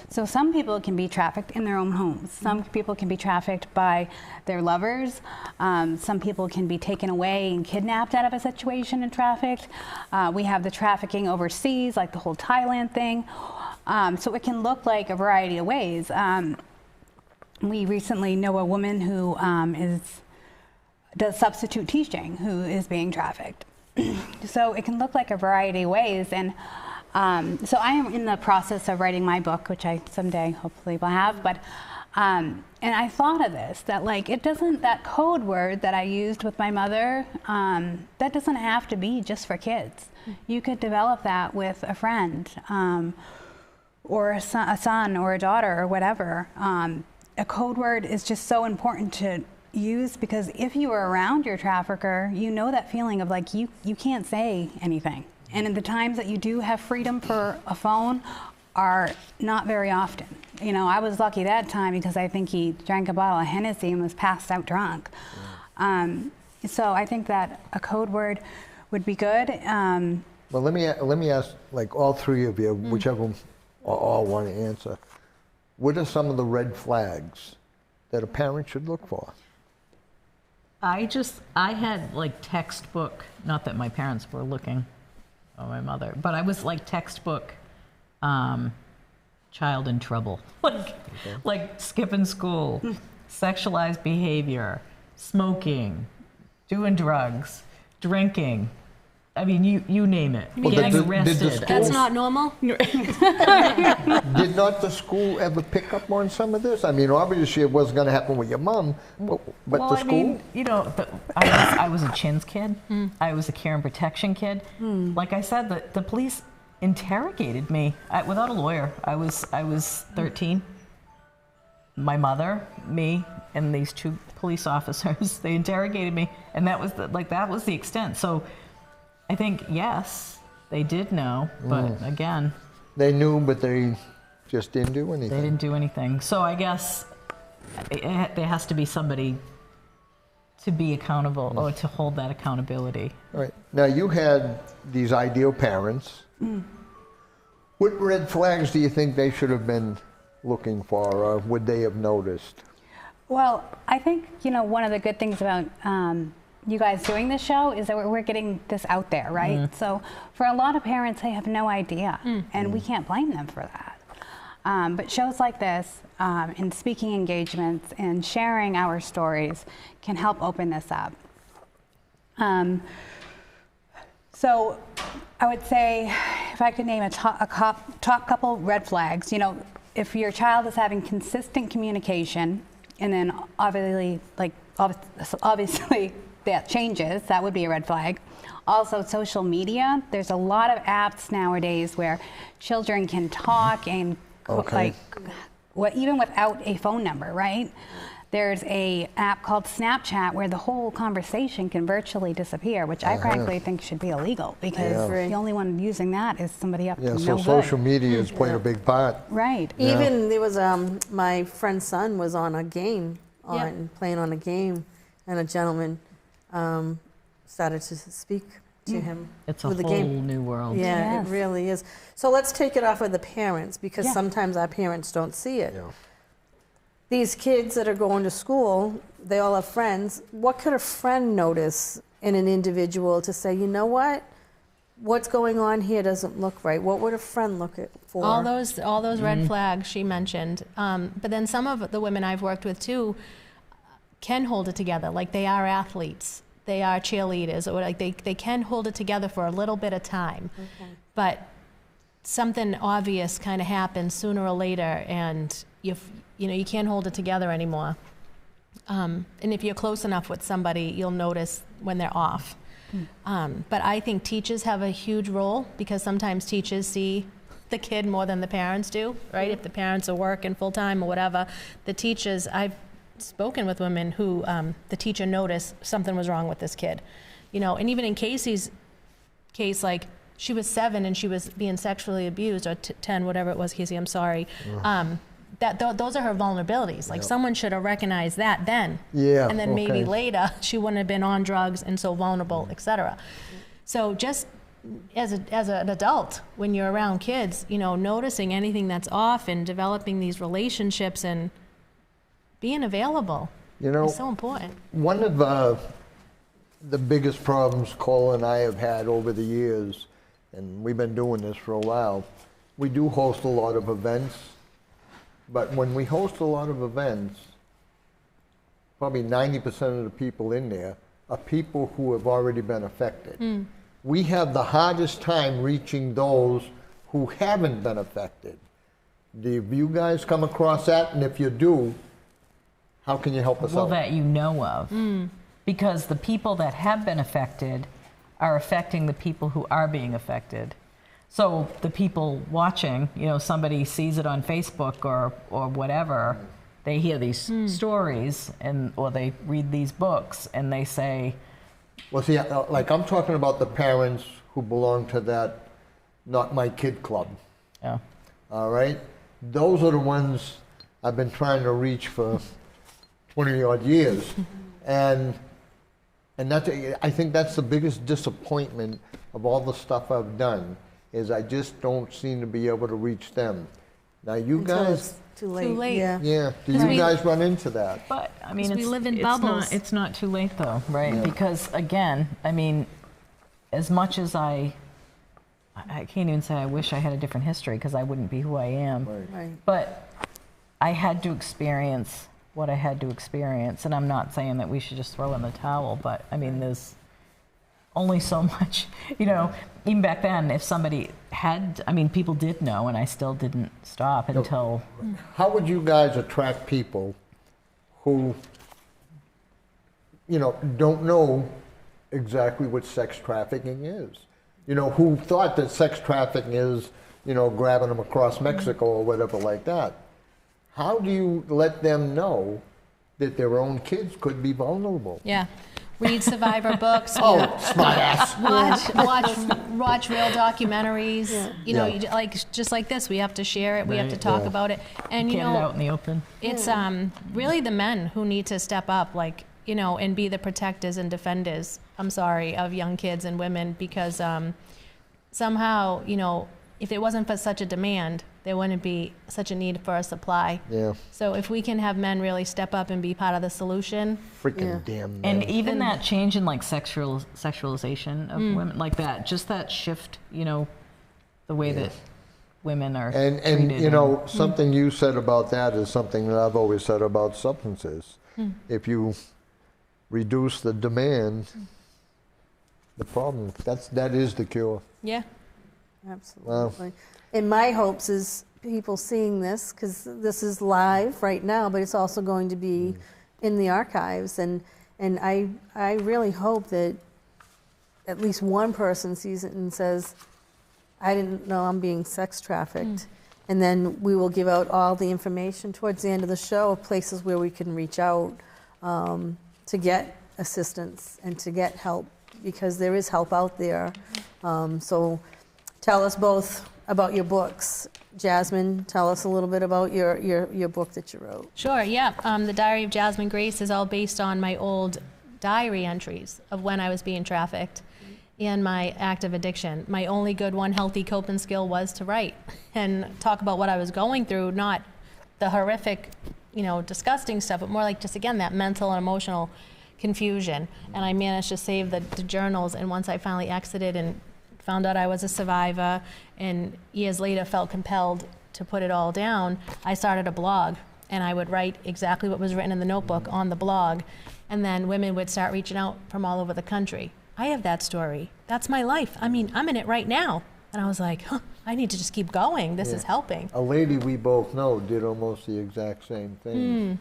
So some people can be trafficked in their own homes. Some people can be trafficked by their lovers. Some people can be taken away and kidnapped out of a situation and trafficked. We have the trafficking overseas, like the whole Thailand thing. So it can look like a variety of ways. We recently know a woman who does substitute teaching who is being trafficked. So it can look like a variety of ways. And so I am in the process of writing my book, which I someday hopefully will have. But and I thought of this, that like it doesn't, that code word that I used with my mother, that doesn't have to be just for kids. You could develop that with a friend or a son or a daughter or whatever. A code word is just so important to use, because if you are around your trafficker, you know that feeling of like you can't say anything. And in the times that you do have freedom for a phone are not very often. You know, I was lucky that time because I think he drank a bottle of Hennessy and was passed out drunk. So I think that a code word would be good. Well, let me ask, like all 3 of you, whichever or all want to answer. What are some of the red flags that a parent should look for? I had like textbook, not that my parents were looking, or my mother, but I was like textbook child in trouble. Like skipping school, sexualized behavior, smoking, doing drugs, drinking. I mean, you name it. Well, Getting did the arrested. school- That's not normal? Did not the school ever pick up on some of this? I mean, obviously it wasn't going to happen with your mom, but Well, the I school? mean, you know, I was a chins kid. I was a care and protection kid. Like I said, the police interrogated me without a lawyer. I was 13. My mother, me, and these 2 police officers, they interrogated me, and that was the extent. So I think, yes, they did know, but again, They knew, but they just didn't do they anything. didn't do anything. So I guess there has to be somebody to be accountable or to hold that accountability. All right. Now, you had these ideal parents. What red flags do you think they should have been looking for, or would they have noticed? Well, I think, you know, one of the good things about you guys doing this show is that we're getting this out there, right? So for a lot of parents, they have no idea, and we can't blame them for that. But shows like this, and speaking engagements, and sharing our stories can help open this up. So I would say, if I could name a top couple red flags, you know, if your child is having consistent communication, and then obviously that changes, that would be a red flag. Also, social media. There's a lot of apps nowadays where children can talk and even without a phone number, right? There's a app called Snapchat where the whole conversation can virtually disappear, which I frankly think should be illegal, because the only one using that is somebody up to no So good. social media has played a big part. Right. Even there was my friend's son was on a game, playing on a game, and a gentleman started to speak to him. It's a with the whole game. new world. Yeah, Yes. it really is. So let's take it off of the parents, because sometimes our parents don't see it. Yeah. These kids that are going to school, they all have friends. What could a friend notice in an individual to say, you know what? What's going on here doesn't look right. What would a friend look for? All those red flags she mentioned. But then some of the women I've worked with too can hold it together. Like, they are athletes, they are cheerleaders, or like they can hold it together for a little bit of time. But something obvious kind of happens sooner or later, and you can't hold it together anymore. And if you're close enough with somebody, you'll notice when they're off. But I think teachers have a huge role, because sometimes teachers see the kid more than the parents do, right? If the parents are working full-time or whatever, the teachers, I've spoken with women who the teacher noticed something was wrong with this kid. And even in Casey's case, like, she was 7 and she was being sexually abused, or 10, whatever it was, Casey, I'm sorry. Those are her vulnerabilities. Like, someone should have recognized that then. Yeah. And then maybe later she wouldn't have been on drugs and so vulnerable, etc. So just as an adult, when you're around kids, noticing anything that's off and developing these relationships and being available is so important. One of the biggest problems Cole and I have had over the years, and we've been doing this for a while, we do host a lot of events, but when we host a lot of events, probably 90% of the people in there are people who have already been affected. We have the hardest time reaching those who haven't been affected. Do you guys come across that? And if you do, how can you help us Well, out? that you know of. Because the people that have been affected are affecting the people who are being affected. So the people watching, somebody sees it on Facebook or whatever, they hear these stories or they read these books and they say, Well, see, like, I'm talking about the parents who belong to that Not My Kid Club. yeah. All right? Those are the ones I've been trying to reach for 20 odd years. And that's, I think that's the biggest disappointment of all the stuff I've done, is I just don't seem to be able to reach them. Now, you Until guys, it's too late. Too late. Yeah. yeah, do you guys run into that? But I mean, 'Cause we live in it's bubbles. It's not too late though, right? Because again, I mean, as much as I can't even say I wish I had a different history, because I wouldn't be who I am. Right. But I had to experience what I had to experience, and I'm not saying that we should just throw in the towel, but I mean, there's only so much, you know, even back then, if somebody had, I mean, people did know, and I still didn't stop until. How would you guys attract people who, you know, don't know exactly what sex trafficking is? You know, who thought that sex trafficking is, you know, grabbing them across Mexico or whatever like that. How do you let them know that their own kids could be vulnerable? Yeah. Read survivor books. Oh, smartass. Watch real documentaries. Yeah. You know, Yeah. just like this, we have to share it. We have to Right. talk Yeah. about it. And you Get it know, out in the open. it's really the men who need to step up, like, you know, and be the protectors and defenders, I'm sorry, of young kids and women, because somehow, you know, if it wasn't for such a demand, there wouldn't be such a need for a supply. Yeah, So if we can have men really step up and be part of the solution. freaking damn men. And even that change in like sexualization of women, like that, just that shift, you know, the way that women are And treated. you know, something you said about that is something that I've always said about substances. If you reduce the demand, the problem, that is the cure. Yeah. Absolutely. And my hopes is people seeing this, because this is live right now, but it's also going to be in the archives. And I really hope that at least one person sees it and says, I didn't know I'm being sex trafficked. And then we will give out all the information towards the end of the show of places where we can reach out to get assistance and to get help, because there is help out there. So tell us both about your books. Jasmine, tell us a little bit about your book that you wrote. Sure, yeah. The Diary of Jasmine Grace is all based on my old diary entries of when I was being trafficked and my active addiction. My only good one healthy coping skill was to write and talk about what I was going through, not the horrific, you know, disgusting stuff, but more like just, again, that mental and emotional confusion. And I managed to save the journals, and once I finally exited and found out I was a survivor, and years later felt compelled to put it all down, I started a blog, and I would write exactly what was written in the notebook on the blog, and then women would start reaching out from all over the country. I have that story. That's my life. I mean, I'm in it right now. And I was like, I need to just keep going. This is helping. A lady we both know did almost the exact same thing.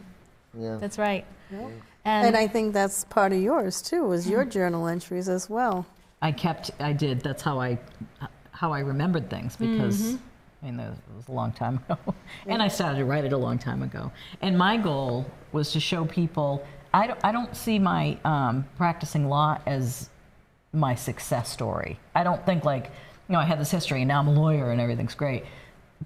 Yeah. That's right. Yeah. And, And I think that's part of yours too, was your journal entries as well. I did. That's how I remembered things, because I mean, that was a long time ago, and I started to write it a long time ago. And my goal was to show people. I don't see my practicing law as my success story. I don't think, like, you know, I had this history and now I'm a lawyer and everything's great.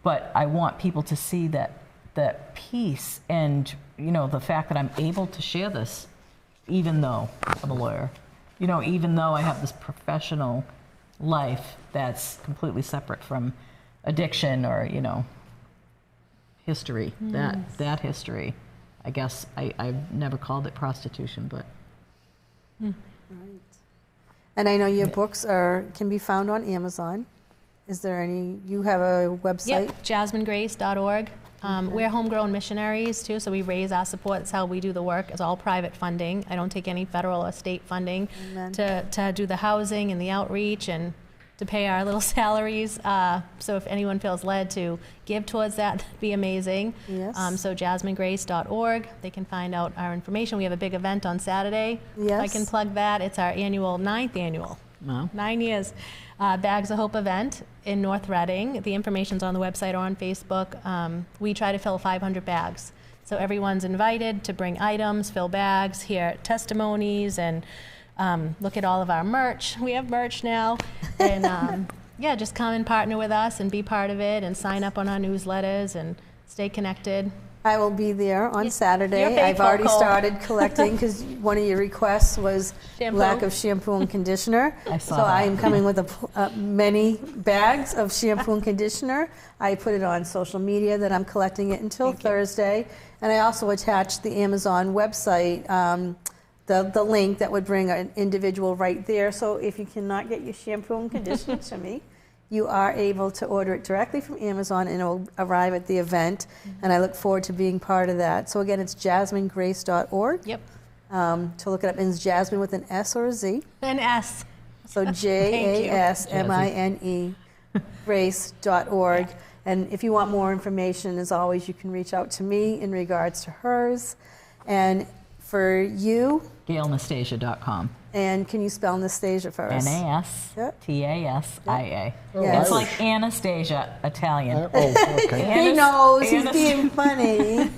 But I want people to see that peace and, you know, the fact that I'm able to share this, even though I'm a lawyer. You know, even though I have this professional life that's completely separate from addiction or, you know, history, that history. I guess I've never called it prostitution, but. Right. And I know your books can be found on Amazon. Is there any, you have a website? yep, jasminegrace.org. We're homegrown missionaries too, so we raise our support. That's how we do the work. It's all private funding. I don't take any federal or state funding to do the housing and the outreach and to pay our little salaries. So if anyone feels led to give towards that, that'd be amazing. Yes. So jasminegrace.org. They can find out our information. We have a big event on Saturday. Yes. I can plug that. It's our 9th annual. Wow. 9 years. Bags of Hope event in North Reading. The information's on the website or on Facebook. We try to fill 500 bags. So everyone's invited to bring items, fill bags, hear testimonies, and look at all of our merch. We have merch now. And yeah, just come and partner with us and be part of it and sign up on our newsletters and stay connected. I will be there on Saturday. you're I've already faithful, Cole. started collecting because one of your requests was Shampoo. lack of shampoo and conditioner. I saw so that. I am coming with many bags of shampoo and conditioner. I put it on social media that I'm collecting it until Thursday. And I also attached the Amazon website, the link that would bring an individual right there. So if you cannot get your shampoo and conditioner to me, you are able to order it directly from Amazon and it will arrive at the event. And I look forward to being part of that. So again, it's jasminegrace.org. Yep. To look it up. And it's Jasmine with an S or a Z? An S. So JASMINE, grace.org. And if you want more information, as always, you can reach out to me in regards to hers. And for you, GailNastasia.com. and can you spell Nastasia for us? Nastasia. Yes. It's like Anastasia, Italian. He knows, he's being funny.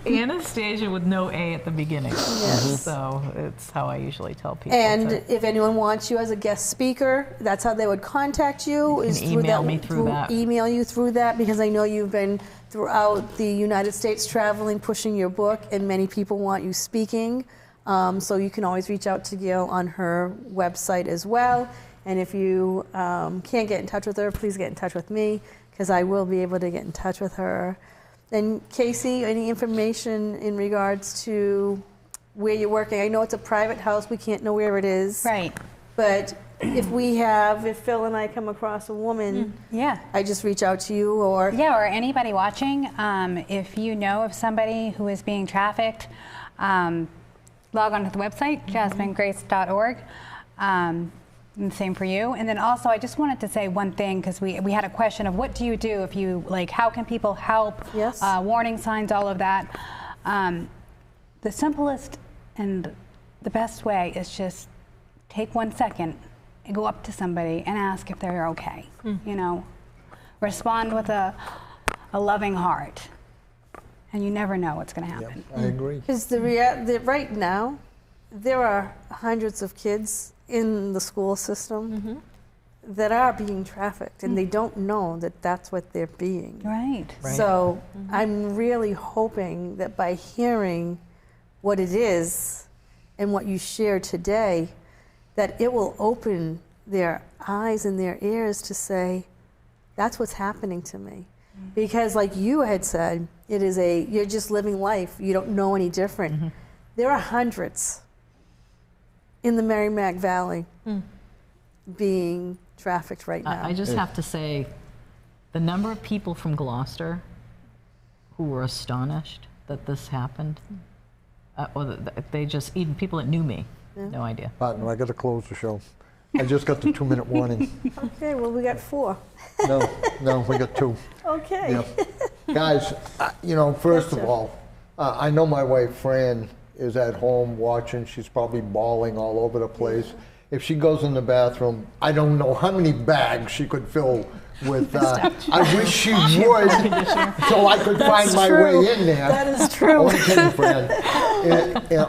Anastasia with no A at the beginning. Yes. So it's how I usually tell people. And if anyone wants you as a guest speaker, that's how they would contact you. You can email me through that. Email you through that, because I know you've been throughout the United States traveling, pushing your book, and many people want you speaking. So you can always reach out to Gail on her website as well. And if you can't get in touch with her, please get in touch with me, because I will be able to get in touch with her. And Casey, any information in regards to where you're working? I know it's a private house. We can't know where it is. Right. But if Phil and I come across a woman, Yeah. I just reach out to you, or... Yeah, or anybody watching, if you know of somebody who is being trafficked, log on to the website, jasminegrace.org. And same for you. And then also, I just wanted to say one thing, because we had a question of what do you do if you, like, how can people help? Yes. Warning signs, all of that. The simplest and the best way is just take 1 second and go up to somebody and ask if they're okay. You know, respond with a loving heart. And you never know what's going to happen. I agree. Because right now, there are hundreds of kids in the school system that are being trafficked, and they don't know that that's what they're being. Right. So I'm really hoping that by hearing what it is and what you shared today, that it will open their eyes and their ears to say, that's what's happening to me. Because like you had said, you're just living life. You don't know any different. There are hundreds in the Merrimack Valley being trafficked right now. I just have to say, the number of people from Gloucester who were astonished that this happened, or they just, even people that knew me, no idea. Partner, I got to close the show. I just got the 2-minute warning. Okay, well, we got 4. No, we got 2. Okay. Yeah. Guys, first of all, I know my wife Fran is at home watching. She's probably bawling all over the place. If she goes in the bathroom, I don't know how many bags she could fill with. I wish she would, so I could find my way in there. That is true. Only kidding, Fran.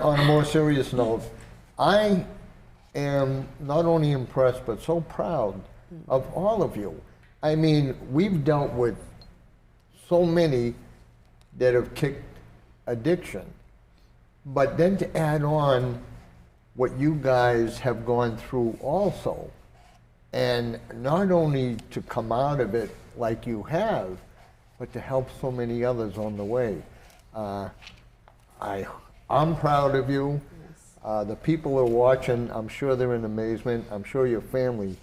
On a more serious note, I am not only impressed but so proud of all of you. I mean, we've dealt with so many that have kicked addiction, but then to add on what you guys have gone through also, and not only to come out of it like you have, but to help so many others on the way. I'm proud of you. The people who are watching, I'm sure they're in amazement. I'm sure your family,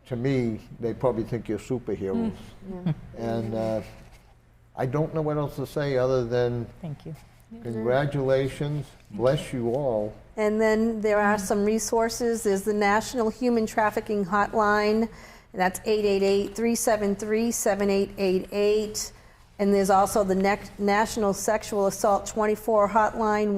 to me, they probably think you're superheroes. And I don't know what else to say other than Thank you. congratulations, bless you all. And then there are some resources. There's the National Human Trafficking Hotline, and that's 888-373-7888. And there's also the National Sexual Assault 24 Hotline,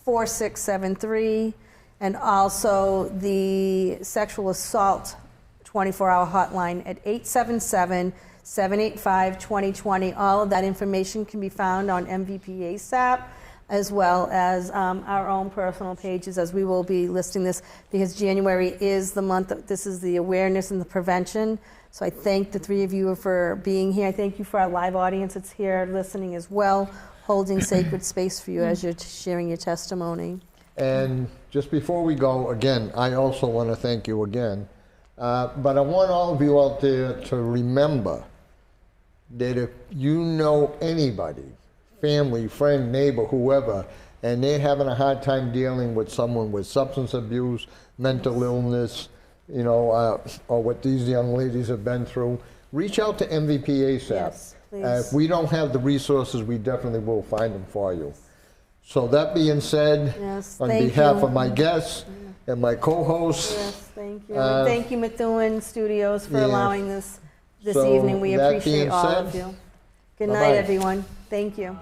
1-800-656-4673. And also the Sexual Assault 24-hour hotline at 877-785-2020. All of that information can be found on MVP ASAP, as well as our own personal pages, as we will be listing this, because January is the month of, this is the awareness and the prevention. So I thank the 3 of you for being here. I thank you for our live audience that's here listening as well, holding sacred space for you as you're sharing your testimony. And just before we go, again, I also want to thank you again. But I want all of you out there to remember that if you know anybody, family, friend, neighbor, whoever, and they're having a hard time dealing with someone with substance abuse, mental illness, or what these young ladies have been through, reach out to MVP ASAP. Yes, please. If we don't have the resources, we definitely will find them for you. So that being said, Yes, on thank behalf you. of my guests, and my co-host. Yes, thank you. And thank you, Methuen Studios, for yeah. allowing this So, evening. We that appreciate being all said, of you. Good bye-bye. night, everyone. Thank you.